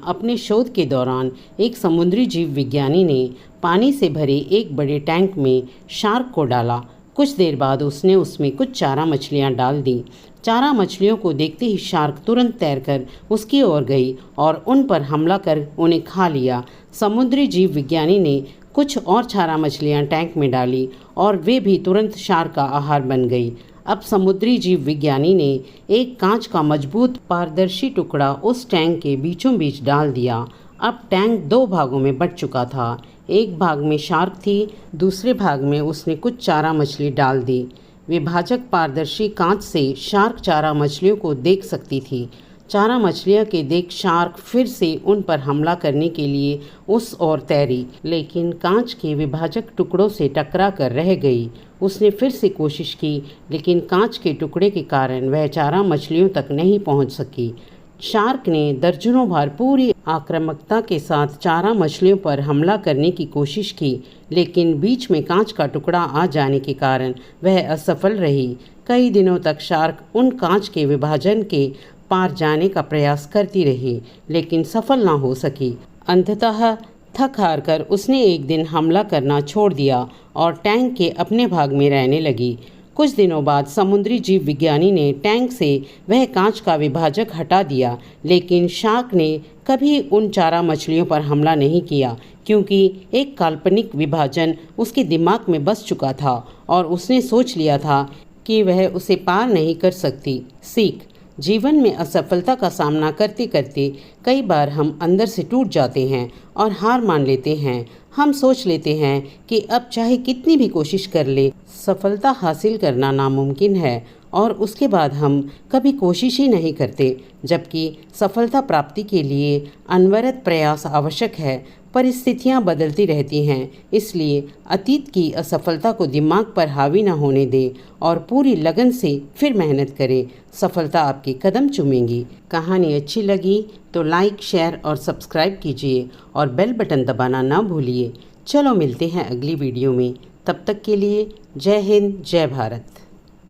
अपने शोध के दौरान एक समुद्री जीव विज्ञानी ने पानी से भरे एक बड़े टैंक में शार्क को डाला। कुछ देर बाद उसने उसमें कुछ चारा मछलियां डाल दी। चारा मछलियों को देखते ही शार्क तुरंत तैरकर उसकी ओर गई और उन पर हमला कर उन्हें खा लिया। समुद्री जीव विज्ञानी ने कुछ और चारा मछलियां टैंक में डाली और वे भी तुरंत शार्क का आहार बन गई। अब समुद्री जीव विज्ञानी ने एक कांच का मजबूत पारदर्शी टुकड़ा उस टैंक के बीचों बीच डाल दिया। अब टैंक दो भागों में बंट चुका था। एक भाग में शार्क थी, दूसरे भाग में उसने कुछ चारा मछली डाल दी। विभाजक पारदर्शी कांच से शार्क चारा मछलियों को देख सकती थी। चारा मछलियां के देख शार्क फिर से उन पर हमला करने के लिए उस ओर तैरी, लेकिन कांच के विभाजक टुकड़ों से टकरा कर रह गई। उसने फिर से कोशिश की, लेकिन कांच के टुकड़े के कारण वह चारा मछलियों तक नहीं पहुंच सकी। शार्क ने दर्जनों बार पूरी आक्रामकता के साथ चारा मछलियों पर हमला करने की कोशिश की, लेकिन बीच में कांच का टुकड़ा आ जाने के कारण वह असफल रही। कई दिनों तक शार्क उन कांच के विभाजन के पार जाने का प्रयास करती रही, लेकिन सफल ना हो सकी। अंततः थक हार कर उसने एक दिन हमला करना छोड़ दिया और टैंक के अपने भाग में रहने लगी। कुछ दिनों बाद समुद्री जीव विज्ञानी ने टैंक से वह कांच का विभाजक हटा दिया, लेकिन शार्क ने कभी उन चारा मछलियों पर हमला नहीं किया, क्योंकि एक काल्पनिक विभाजन उसके दिमाग में बस चुका था और उसने सोच लिया था कि वह उसे पार नहीं कर सकती। सीख: जीवन में असफलता का सामना करते करते कई बार हम अंदर से टूट जाते हैं और हार मान लेते हैं। हम सोच लेते हैं कि अब चाहे कितनी भी कोशिश कर ले, सफलता हासिल करना नामुमकिन है, और उसके बाद हम कभी कोशिश ही नहीं करते, जबकि सफलता प्राप्ति के लिए अनवरत प्रयास आवश्यक है। परिस्थितियां बदलती रहती हैं, इसलिए अतीत की असफलता को दिमाग पर हावी न होने दें और पूरी लगन से फिर मेहनत करें। सफलता आपके कदम चूमेगी। कहानी अच्छी लगी तो लाइक, शेयर और सब्सक्राइब कीजिए और बेल बटन दबाना ना भूलिए। चलो मिलते हैं अगली वीडियो में। तब तक के लिए जय हिंद, जय भारत।